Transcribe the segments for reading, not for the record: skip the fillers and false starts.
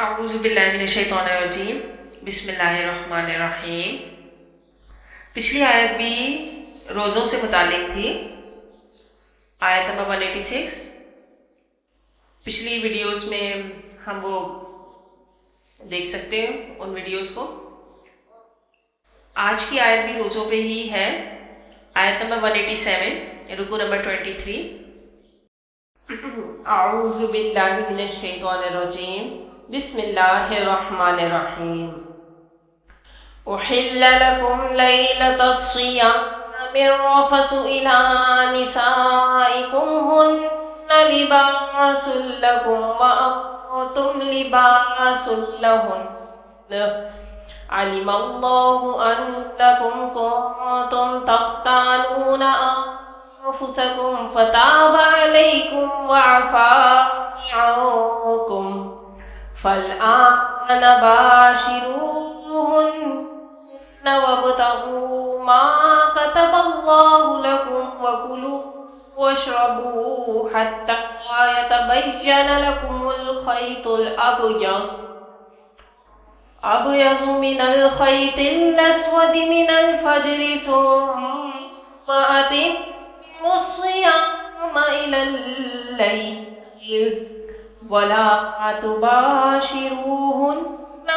اعوذ باللہ من الشیطان الرجیم بسم اللہ الرحمن الرحیم۔ پچھلی آیت بھی روزوں سے متعلق تھی، آیت نمبر 186۔ پچھلی ویڈیوز میں ہم وہ دیکھ سکتے ہیں ان ویڈیوز کو۔ آج کی آیت بھی روزوں پہ ہی ہے، آیت نمبر 187، رکوع نمبر 23۔ اعوذ باللہ من الشیطان الرجیم بسم اللہ الرحمن الرحیم۔ احل لکم لیلۃ الصیام الرفث الی نسائکم ہن لباس لکم وانتم لباس لہن، علم اللہ انکم کنتم تختانون انفسکم فتاب علیکم وعفا عنکم فالآن باشروهن وابتغوا ما كتب الله لكم وكلوا واشربوا حتى يتبين لكم الخيط الأبيض من الخيط الأسود من الفجر ثم أتموا الصيام إلى الليل ولا تباشروهن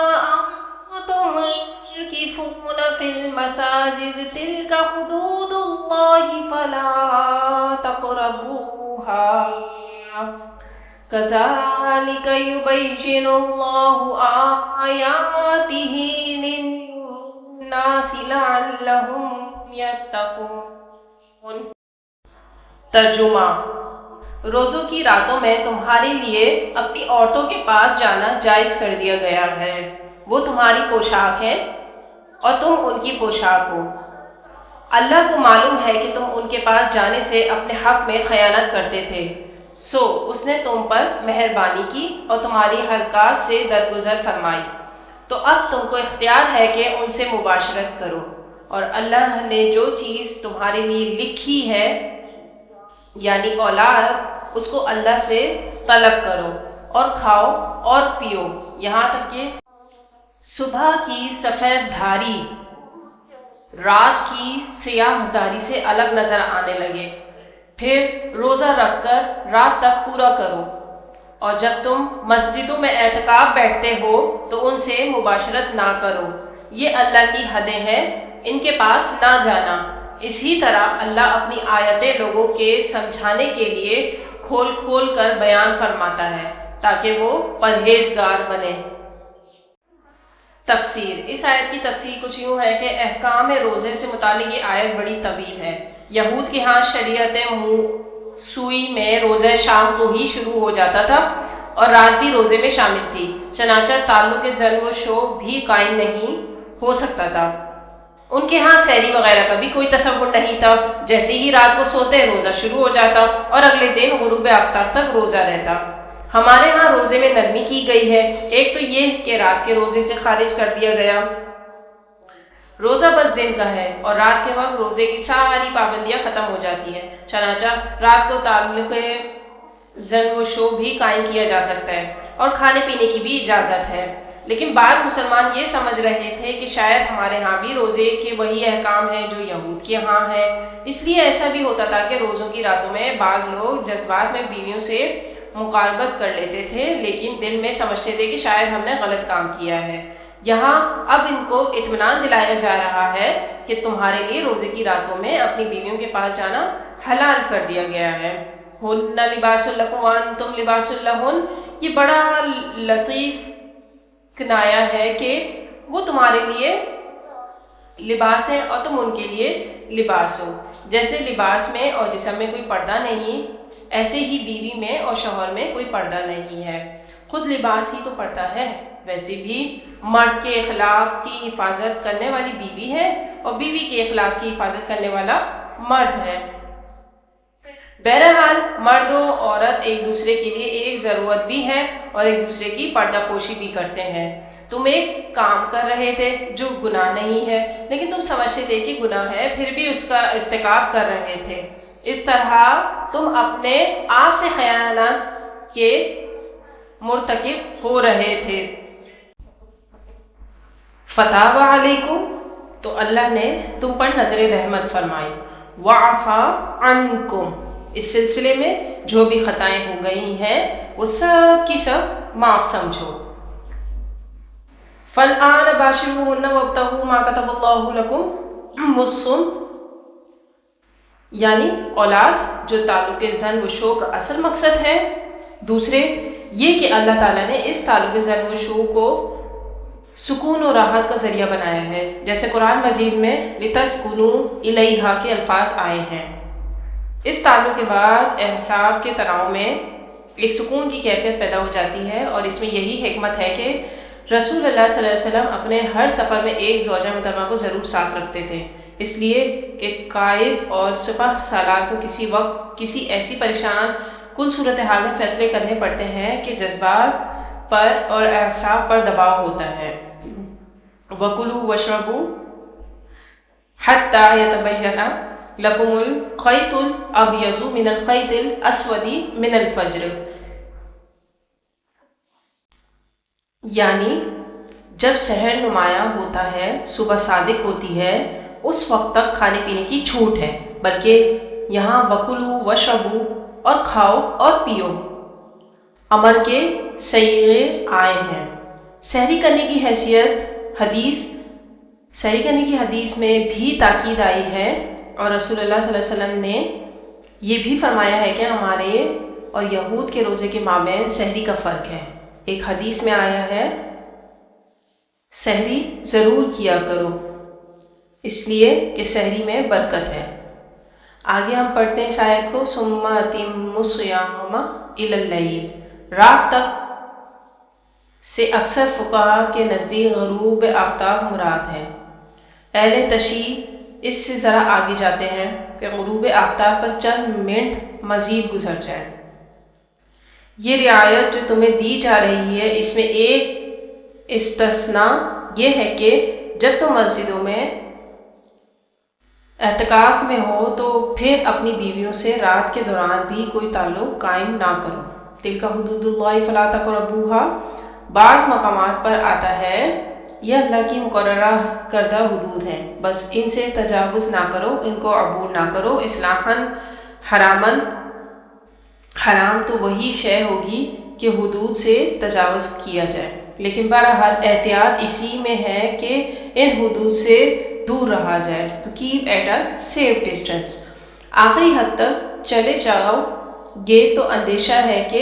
وأنتم عاكفون في المساجد تلك حدود الله فلا تقربوها كذلك يبين الله آياته للناس لعلهم يتقون۔ ترجمہ: روزوں کی راتوں میں تمہارے لیے اپنی عورتوں کے پاس جانا جائز کر دیا گیا ہے۔ وہ تمہاری پوشاک ہے اور تم ان کی پوشاک ہو۔ اللہ کو معلوم ہے کہ تم ان کے پاس جانے سے اپنے حق میں خیانت کرتے تھے، سو اس نے تم پر مہربانی کی اور تمہاری حرکات سے درگزر فرمائی، تو اب تم کو اختیار ہے کہ ان سے مباشرت کرو، اور اللہ نے جو چیز تمہارے لیے لکھی ہے یعنی اولاد، اس کو اللہ سے طلب کرو اور کھاؤ اور پیو یہاں تک کہ صبح کی سفید دھاری رات کی سیاہ دھاری سے الگ نظر آنے لگے، پھر روزہ رکھ کر رات تک پورا کرو، اور جب تم مسجدوں میں اعتکاف بیٹھتے ہو تو ان سے مباشرت نہ کرو، یہ اللہ کی حدیں ہیں، ان کے پاس نہ جانا۔ اسی طرح اللہ اپنی آیتیں لوگوں کے سمجھانے کے لیے کھول کھول کر بیان فرماتا ہے تاکہ وہ پرہیزگار بنے۔ تفسیر: اس آیت کی تفسیر کچھ یوں ہے کہ احکام روزے سے متعلق یہ آیت بڑی طویل ہے۔ یہود کے ہاں شریعت موسوی میں روزہ شام کو ہی شروع ہو جاتا تھا اور رات بھی روزے میں شامل تھی، چنانچہ تعلق ضرب و شوق بھی قائم نہیں ہو سکتا تھا۔ ان کے ہاں سحری وغیرہ کا بھی کوئی تصور نہیں تھا، جیسے ہی رات کو سوتے روزہ شروع ہو جاتا اور اگلے دن غروب آفتاب تک روزہ رہتا۔ ہمارے ہاں روزے میں نرمی کی گئی ہے، ایک تو یہ کہ رات کے روزے سے خارج کر دیا گیا، روزہ بس دن کا ہے اور رات کے وقت روزے کی ساری پابندیاں ختم ہو جاتی ہیں، چنانچہ رات کو تعلق ضرب و شوق بھی قائم کیا جا سکتا ہے اور کھانے پینے کی بھی اجازت ہے۔ لیکن بعض مسلمان یہ سمجھ رہے تھے کہ شاید ہمارے ہاں بھی روزے کے وہی احکام ہیں جو یہود کے ہاں ہیں، اس لیے ایسا بھی ہوتا تھا کہ روزوں کی راتوں میں بعض لوگ جذبات میں بیویوں سے مقاربت کر لیتے تھے، لیکن دل میں سمجھتے تھے کہ شاید ہم نے غلط کام کیا ہے۔ یہاں اب ان کو اطمینان دلایا جا رہا ہے کہ تمہارے لیے روزے کی راتوں میں اپنی بیویوں کے پاس جانا حلال کر دیا گیا ہے۔ ہن لباس لکم وانتم لباس لہن، یہ بڑا لطیف کنایا ہے کہ وہ تمہارے لیے لباس ہے اور تم ان کے لیے لباس ہو۔ جیسے لباس میں اور جسم میں کوئی پردہ نہیں، ایسے ہی بیوی میں اور شوہر میں کوئی پردہ نہیں ہے۔ خود لباس ہی تو پردہ ہے، ویسے بھی مرد کے اخلاق کی حفاظت کرنے والی بیوی ہے اور بیوی کے اخلاق کی حفاظت کرنے والا مرد ہے۔ بہرحال مرد و عورت ایک دوسرے کے لیے ایک ضرورت بھی ہے اور ایک دوسرے کی پردہ پوشی بھی کرتے ہیں۔ تم ایک کام کر رہے تھے جو گناہ نہیں ہے، لیکن تم سمجھتے تھے کہ گناہ ہے، پھر بھی اس کا ارتکاب کر رہے تھے۔ اس طرح تم اپنے آپ سے خیانت کے मुर्तकिब हो रहे थे। फताब अलैकुम, तो अल्लाह ने तुम पर नजर रहमत फरमाई। वअफा अन्कुम, इस सिलसिले में जो भी खताएं हो गई हैं वो सब की सब माफ समझो। फलआन बाशिरूहुन्ना वब्तगू मा कतबल्लाहु लकुम मुस्सुम, यानी औलाद जो ताल्लुक ज़न व शो का असल मकसद है। दूसरे ये कि अल्लाह ताला ने इस ताल्लुक ज़न व शो को सुकून और राहत का जरिया बनाया है, जैसे कुरान मजीद में लितस्कुनू इलैहा के अल्फाज आए हैं। इस ताल्लुक के बाद एहसास के तनाव में एक सुकून की कैफियत पैदा हो जाती है, और इसमें यही हिकमत है कि रसूलुल्लाह सल्लल्लाहु अलैहि वसल्लम अपने हर सफ़र में एक ज़ौजा मुहतरमा को ज़रूर साथ रखते थे, इसलिए कि कायद और सिपह सालार को किसी वक्त किसी ऐसी परेशान कुल सूरत हाल में फैसले करने पड़ते हैं कि जज्बात पर और एहसास पर दबाव होता है। वकुलू वशरबू हत्ता यतबय्यना लकुमुल खैतुल अबयज़ु मिनल खैतिल अस्वदी मिनल फज्र, यानी जब शहर नुमाया होता है, सुबह सादिक होती है, उस वक्त तक खाने पीने की छूट है, बल्कि यहाँ वकुलू वशरबू और खाओ और पियो अमर के सईगे आए हैं। सहरी करने की हदीस में भी ताकीद आई है, और रसूलुल्लाह सल्लल्लाहु अलैहि वसल्लम ने ये भी फरमाया है कि हमारे और यहूद के रोज़े के माबैन सहरी का फ़र्क है। एक हदीस में आया है सहरी ज़रूर किया करो, इसलिए कि सहरी में बरकत है। आगे हम पढ़ते हैं शायद को, सुम्मा अतिम्मु सियाम इलल लैल, रात तक से अक्सर फुक़हा के नज़दीक ग़ुरूब आफ्ताब मुराद है। अहले तशरीह इससे ज़रा आगे जाते हैं कि ग़ुरूब आफ्ताब पर चंद मिनट मज़ीद गुजर जाए। ये रियायत जो तुम्हें दी जा रही है, इसमें एक इस्तिस्ना ये है कि जब तुम मस्जिदों में एहतिकाफ में हो तो फिर अपनी बीवियों से रात के दौरान भी कोई ताल्लुक़ कायम ना करो। तिलका हुदूदुल्लाहि फला तक़रबूहा, बाज़ मकामात पर आता है यह अल्लाह की मुकर्ररा करदा हुदूद है, बस इनसे तजावुज़ ना करो, इनको अबूर ना करो। इस्लाहन हरामन, हराम तो वही शय होगी कि हुदूद से तजावुज़ किया जाए, लेकिन बहरहाल एहतियात इसी में है कि इन हुदूद से दूर रहा जाए, तो keep at a safe distance. आखिरी हद तक चले जाओगे तो अंदेशा है कि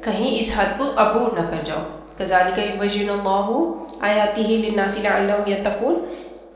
कहीं इस हद को अबूर न कर जाओ। कज़ालिका युबय्यिनुल्लाहु आयातिही लिन्नासि लअल्लहुम यत्तक़ून।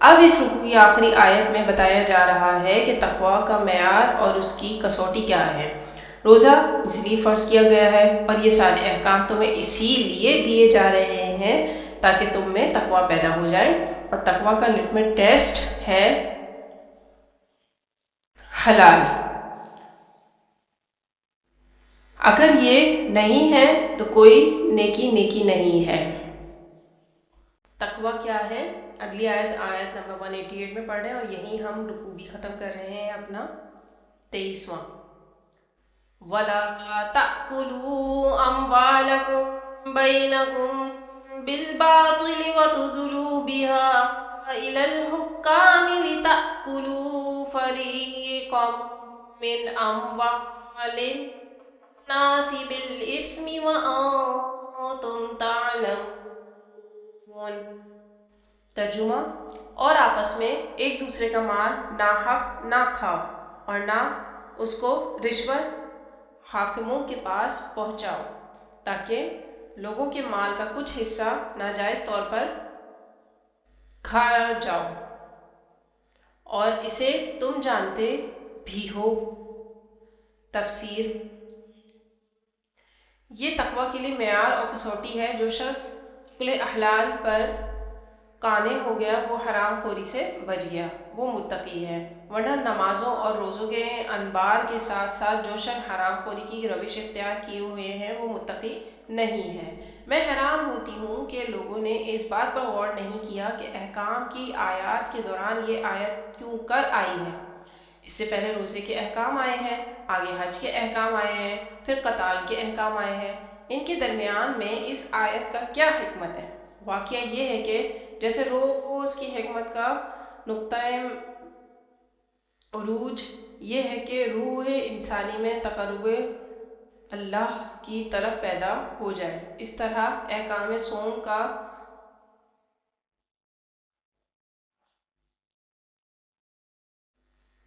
अब इस रुकू की आखिरी आयत में बताया जा रहा है कि तक़वा का मेयार और उसकी कसौटी क्या है। रोज़ा इसलिए फ़र्ज़ किया गया है, और ये सारे अहकाम तुम्हें इसीलिए दिए जा रहे हैं ताकि तुम में तक़वा पैदा हो जाए, और तक़वा का लिटमस टेस्ट है हलाल। अगर ये नहीं है तो कोई नेकी नहीं है। तक़वा क्या है, अगली आयत नंबर 188 में पढ़ रहे हैं, और यहीं हम रुकू भी ख़त्म कर रहे हैं अपना 23वां। वला तअकुलू अम्वालकुम बैनकुम बिलबातिल वतुदलू बिहा इलल हुक्काम लितअकुलू फरीक़म मिन अम्वालिन नासि बिल इस्मि व अंतुम तअलमून। तर्जुमा, और आपस में एक दूसरे का माल नाहक ना खाओ, और ना उसको रिश्वत हाकिमों के पास पहुंचाओ, ताकि लोगों के माल का कुछ हिस्सा नाजायज तौर पर खा जाओ, और इसे तुम जानते भी हो। तफसीर, ये तक़वा के लिए मेयार और कसौटी है। जो शख्स कुल अहलाल पर काने हो गया वो हराम खोरी से बच गया, वो मुत्तकी है। वरना नमाजों और रोज़ों के अनबार के साथ साथ जो शख्स हराम खोरी की रविश इख्तियार किए हुए हैं वो मुत्तकी नहीं है। मैं हैरान होती हूँ कि लोगों ने इस बात पर गौर नहीं किया कि अहकाम की आयत के दौरान ये आयत क्यों कर आई है। इससे पहले रोज़े के अहकाम आए हैं, आगे हज के अहकाम आए हैं, फिर कताल के अहकाम आए हैं। ان کے درمیان میں اس آیت کا کیا حکمت ہے؟ واقعہ یہ ہے کہ جیسے روز کی حکمت کا نقطۂ عروج یہ ہے کہ روح انسانی میں تقرب اللہ کی طرف پیدا ہو جائے، اس طرح احکام صوم کا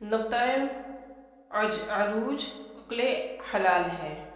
نقطۂ عروج اکل حلال ہے۔